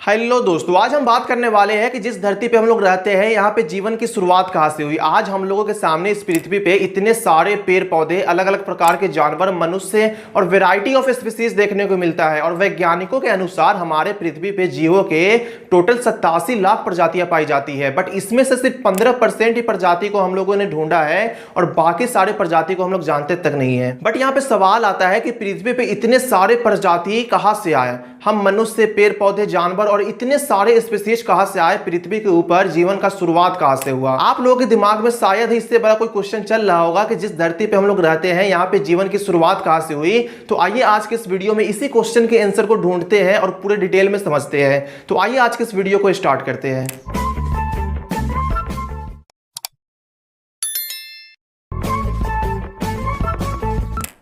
Hello दोस्तों, आज हम बात करने वाले हैं कि जिस धरती पे हम लोग रहते हैं यहाँ पे जीवन की शुरुआत कहाँ से हुई। आज हम लोगों के सामने इस पृथ्वी पे इतने सारे पेड़ पौधे, अलग अलग प्रकार के जानवर, मनुष्य और वैरायटी ऑफ स्पीसीज देखने को मिलता है। और वैज्ञानिकों के अनुसार हमारे पृथ्वी पे जीवों के टोटल 87 लाख प्रजातियां पाई जाती है, बट इसमें से सिर्फ 15% ही प्रजाति को हम लोगों ने ढूंढा है और बाकी सारे प्रजाति को हम लोग जानते तक नहीं है। बट यहाँ पे सवाल आता है कि पृथ्वी पे इतने सारे प्रजाति कहाँ से आए? हम मनुष्य, पेड़ पौधे, जानवर और इतने सारे स्पीशीज कहां से आए? पृथ्वी के ऊपर जीवन का शुरुआत कहां से हुआ? आप लोगों के दिमाग में शायद ही इससे बड़ा कोई क्वेश्चन चल रहा होगा कि जिस धरती पे हम लोग रहते हैं यहाँ पे जीवन की शुरुआत कहां से हुई। तो आइए आज के इस वीडियो में इसी क्वेश्चन के आंसर को ढूंढते हैं और पूरे डिटेल में समझते हैं। तो आइए आज के इस वीडियो को स्टार्ट करते हैं।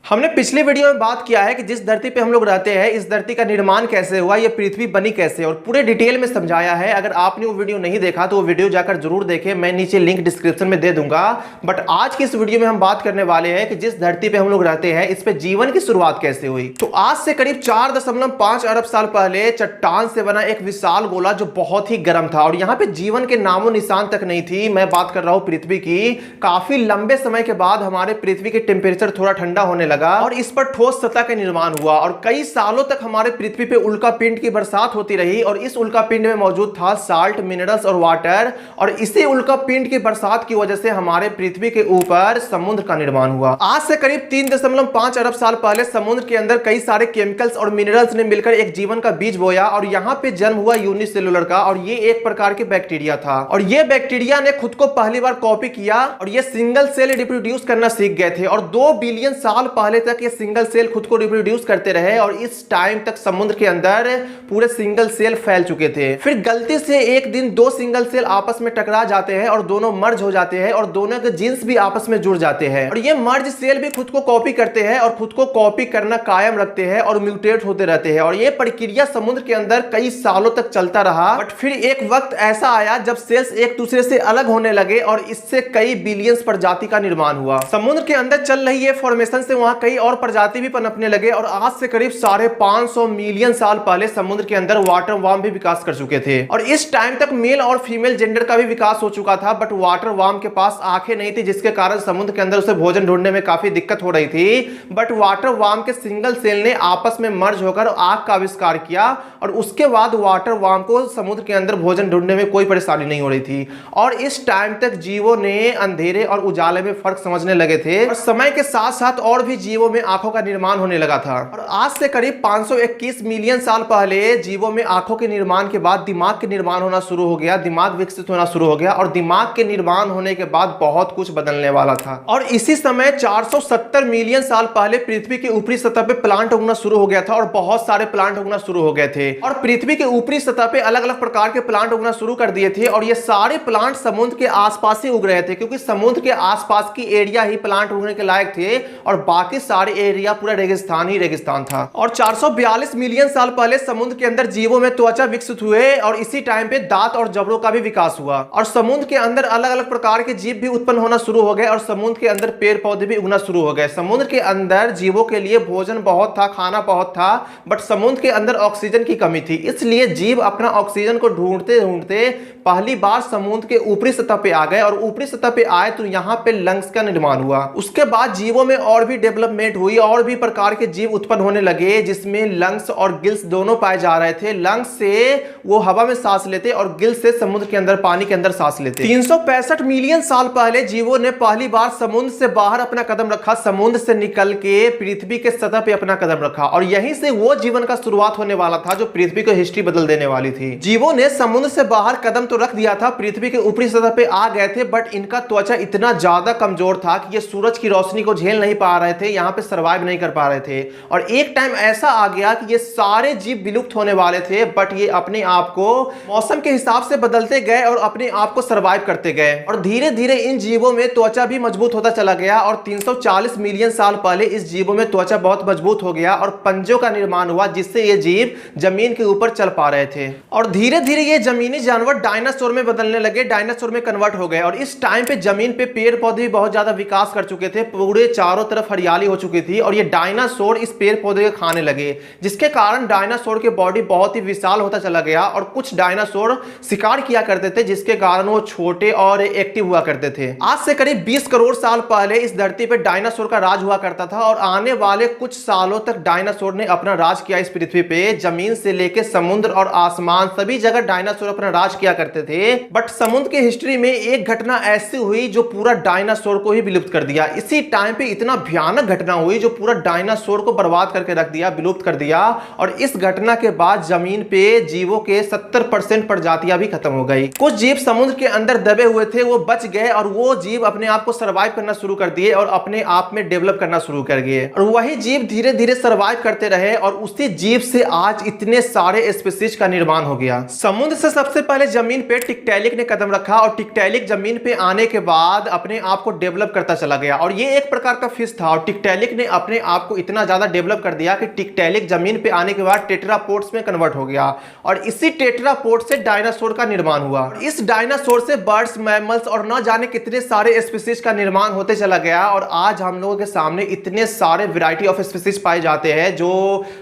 हमने पिछले वीडियो में बात किया है कि जिस धरती पे हम लोग रहते हैं इस धरती का निर्माण कैसे हुआ, ये पृथ्वी बनी कैसे, और पूरे डिटेल में समझाया है। अगर आपने वो वीडियो नहीं देखा तो वो वीडियो जाकर जरूर देखें, मैं नीचे लिंक डिस्क्रिप्शन में दे दूंगा। बट आज की इस वीडियो में हम बात करने वाले हैं कि जिस धरती पे हम लोग रहते हैं इस पे जीवन की शुरुआत कैसे हुई। तो आज से करीब 4.5 अरब साल पहले चट्टान से बना एक विशाल गोला जो बहुत ही गर्म था और यहाँ पे जीवन के नामो निशान तक नहीं थी। मैं बात कर रहा हूँ पृथ्वी की। काफी लंबे समय के बाद हमारे पृथ्वी के टेम्परेचर थोड़ा ठंडा होने लगा और इस पर ठोस सतह का निर्माण हुआ और कई सालों तक हमारे पृथ्वी पे उल्का पिंड की बरसात होती रही और इस उल्का पिंड में मौजूद था साल्ट, मिनरल्स और वाटर। और इसी उल्का पिंड की बरसात की वजह से हमारे पृथ्वी के ऊपर समुद्र का निर्माण हुआ। आज से करीब 3.5 अरब साल पहले समुद्र के अंदर कई सारे केमिकल्स और मिनरल्स ने मिलकर एक जीवन का बीज बोया और यहाँ पे जन्म हुआ यूनिसेलुलर का। और ये एक प्रकार के बैक्टीरिया था और ये बैक्टीरिया ने खुद को पहली बार कॉपी किया और ये सिंगल सेल रिप्रोड्यूस करना सीख गए थे और 2 बिलियन साल पहले तक ये सिंगल सेल खुद को रिप्रोड्यूस करते रहे और इस टाइम तक समुद्र के अंदर पूरे सिंगल सेल फैल चुके थे। फिर गलती से एक दिन 2 सिंगल सेल आपस में टकरा जाते हैं और दोनों मर्ज हो जाते हैं और दोनों के जीन्स भी आपस में जुड़ जाते हैं और ये मर्ज सेल भी खुद को कॉपी करते हैं और खुद को कॉपी करना कायम रखते हैं और म्यूटेट होते रहते हैं। और ये प्रक्रिया समुद्र के अंदर कई सालों तक चलता रहा। बट फिर एक वक्त ऐसा आया जब सेल्स एक दूसरे से अलग होने लगे और इससे कई बिलियंस प्रजाति का निर्माण हुआ। समुद्र के अंदर चल रही है फॉर्मेशन से वहां कई और प्रजाति भी पनपने लगे और आज से करीब 550 मिलियन साल पहले समुद्र के अंदर वाटर वार्म भी विकास कर चुके थे और इस टाइम तक मेल और फीमेल जेंडर का भी विकास हो चुका था। बट वाटर वार्म के पास आंखें नहीं थी जिसके कारण समुद्र के अंदर उसे भोजन ढूंढने में काफी दिक्कत हो रही थी। बट वाटर वार्म के सिंगल सेल ने आपस में मर्ज होकर आग का आविष्कार किया और उसके बाद वाटर वार्म को समुद्र के अंदर भोजन ढूंढने में कोई परेशानी नहीं हो रही थी और इस टाइम तक जीवों ने अंधेरे और उजाले में फर्क समझने लगे थे और समय के साथ साथ और भी जीवों में आंखों का निर्माण होने लगा था। और आज से करीब 521 मिलियन साल पहले जीवों में आंखों के निर्माण के बाद दिमाग के निर्माण होना शुरू हो गया, दिमाग विकसित होना शुरू हो गया और दिमाग के निर्माण होने के बाद बहुत कुछ बदलने वाला था। और इसी समय 470 मिलियन साल पहले पृथ्वी की ऊपरी सतह पे प्लांट उगना शुरू हो गया था और बहुत सारे प्लांट उगना शुरू हो गए थे और पृथ्वी के ऊपरी सतह पे अलग अलग प्रकार के प्लांट उगना शुरू कर दिए थे और ये सारे प्लांट समुद्र के आसपास ही उग रहे थे क्योंकि समुद्र के आसपास की एरिया ही प्लांट उगने के लायक थे और बाकी सारे एरिया पूरा रेगिस्तान ही रेगिस्तान था। और 442 मिलियन साल पहले समुद्र के अंदर जीवों में त्वचा विकसित हुए और इसी टाइम पे दांत और जबड़ों का भी विकास हुआ और समुद्र के अंदर अलग अलग प्रकार के जीव भी उत्पन्न होना शुरू हो गए और समुद्र के अंदर पेड़ पौधे भी उगना शुरू हो गए। समुद्र के अंदर जीवों के लिए भोजन बहुत था, खाना बहुत था, बट समुद्र के अंदर ऑक्सीजन की कमी थी, इसलिए जीव अपना ऑक्सीजन को ढूंढते ढूंढते पहली बार समुद्र के ऊपरी सतह पे आ गए और ऊपरी सतह पे आए तो यहाँ पे लंग्स का निर्माण हुआ। उसके बाद जीवों में और भी डेवलपमेंट हुई और भी प्रकार के जीव उत्पन्न होने लगे जिसमें लंग्स और गिल्स दोनों पाए जा रहे थे। लंग्स से वो हवा में सांस लेते और गिल्स से समुद्र के अंदर पानी के अंदर सांस लेते। 365 मिलियन साल पहले जीवों ने पहली बार समुद्र से बाहर अपना कदम रखा, समुद्र से निकल के पृथ्वी के सतह पे अपना कदम रखा और यहीं से वो जीवन का शुरुआत होने वाला था जो पृथ्वी को हिस्ट्री बदल देने वाली थी। जीवों ने समुद्र से बाहर कदम तो रख दिया था, पृथ्वी के ऊपरी सतह पे आ गए थे, बट इनका त्वचा इतना ज्यादा कमजोर था कि ये सूरज की रोशनी को झेल नहीं पा रहे थे, यहाँ पे सर्वाइव नहीं कर पा रहे थे और एक टाइम ऐसा आ गया कि ये सारे जीव विलुप्त होने वाले थे। बट ये अपने आप को मौसम के हिसाब से बदलते गए और अपने आप को सर्वाइव करते गए और धीरे धीरे इन जीवों में त्वचा भी मजबूत होता चला गया और 340 मिलियन साल पहले इस जीवों में त्वचा बहुत मजबूत हो गया और पंजों का निर्माण हुआ जिससे ये जीव जमीन के ऊपर चल पा रहे थे और धीरे धीरे ये जमीनी जानवर डायनासोर में बदलने लगे, डायनासोर में कन्वर्ट हो गए और इस टाइम पे जमीन पे पेड़ पौधे भी बहुत ज्यादा विकास कर चुके थे, पूरे चारों तरफ हरियाली शक्तिशाली हो चुकी थी और ये डायनासोर इस पेड़ पौधे के खाने लगे, जिसके कारण डायनासोर की बॉडी बहुत ही विशाल होता चला गया और कुछ डायनासोर शिकार किया करते थे, जिसके कारण वो छोटे और एक्टिव हुआ करते थे। आज से करीब 20 करोड़ साल पहले इस धरती पर डायनासोर का राज हुआ करता था और आने वाले कुछ सालों तक डायनासोर ने अपना राज किया इस पृथ्वी पे। जमीन से लेकर समुद्र और आसमान सभी जगह डायनासोर अपना राज किया करते थे। बट समुद्र की हिस्ट्री में एक घटना ऐसी हुई जो पूरा डायनासोर को ही विलुप्त कर दिया। इसी टाइम पे इतना भयानक घटना हुई जो पूरा डायनासोर को बर्बाद करके रख दिया, विलुप्त कर दिया। और इस घटना के बाद जमीन पे जीवों के 70% प्रजातियां भी खत्म हो गई। कुछ जीव समुद्र के अंदर दबे हुए थे, वो बच गए और वो जीव अपने आप को सर्वाइव करना शुरू कर दिए और अपने आप में डेवलप करना शुरू कर गए। और वही जीव धीरे धीरे सर्वाइव करते रहे और उसी जीव से आज इतने सारे स्पीशीज का निर्माण हो गया। समुद्र से सबसे पहले जमीन पे टिक्टैलिक ने कदम रखा और टिक्टैलिक जमीन पे आने के बाद अपने आप को डेवलप करता चला गया और ये एक प्रकार का फिश था। और टिक्टैलिक ने अपने आप को इतना ज्यादा डेवलप कर दिया कि टिक्टैलिक जमीन पे आने के बाद टेट्रापोड्स में कन्वर्ट हो गया और इसी टेट्रापोड से डायनासोर का निर्माण हुआ। इस डायनासोर से बर्ड्स, मैमल्स और न जाने कितने सारे स्पीशीज का निर्माण होते चला गया और आज हम लोगों के सामने इतने सारे वैरायटी ऑफ स्पीशीज पाए जाते हैं जो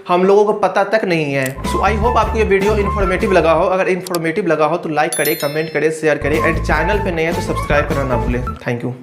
हम लोगों को पता तक नहीं है। सो आई होप आपको ये वीडियो इन्फॉर्मेटिव लगा हो। अगर इन्फॉर्मेटिव लगा हो तो लाइक करें, कमेंट करें, शेयर करें एंड चैनल पे नए हैं तो सब्सक्राइब करना ना भूलें। Thank you.